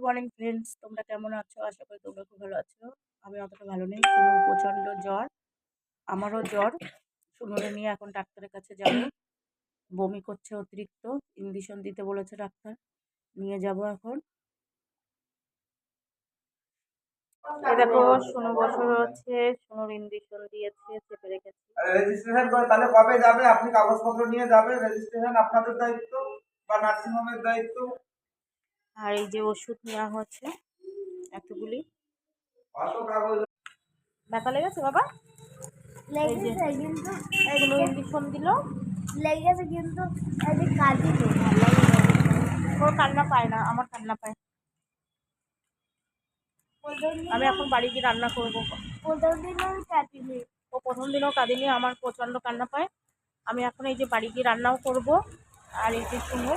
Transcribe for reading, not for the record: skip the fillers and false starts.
Morning friends, তোমরা কেমন আছো? আশা করি তোমরা খুব ভালো আছো। আমি অতটা ভালো নেই। শুনুর প্রচণ্ড জ্বর, আমারও জ্বর। শুনুরে নিয়ে এখন ডাক্তারের কাছে যাব। বমি করছে অতিরিক্ত, ইঞ্জেকশন দিতে বলেছে ডাক্তার, নিয়ে যাব এখন। এই দেখো শুনু বসে রয়েছে, শুনুর ইঞ্জেকশন দিয়েছে, চেপে রেখেছি। রেজিস্ট্রেশন করে তাহলে কবে যাবে? আপনি কাগজপত্র নিয়ে যাবেন, রেজিস্ট্রেশন আপনাদের দায়িত্ব বা নার্সিং হোমের দায়িত্ব। আর এই যে ওষুধ নেওয়া হচ্ছে এতগুলি। অত কাগজ ব্যথা লেগেছে বাবা? লেগেছে কিন্তু শুনু ইঞ্জেকশন দিল, লেগেছে কিন্তু কাঁদি ওর কান্না পায় না, আমার কান্না পায়। আমি এখন বাড়ি গিয়ে রান্না করবো। প্রথম দিনও কাঁদিনি। ও প্রথম দিনও কাঁদিনি, আমার প্রচণ্ড কান্না পায়। আমি এখন এই যে বাড়ি গিয়ে রান্নাও করব। আর এই যে শুনো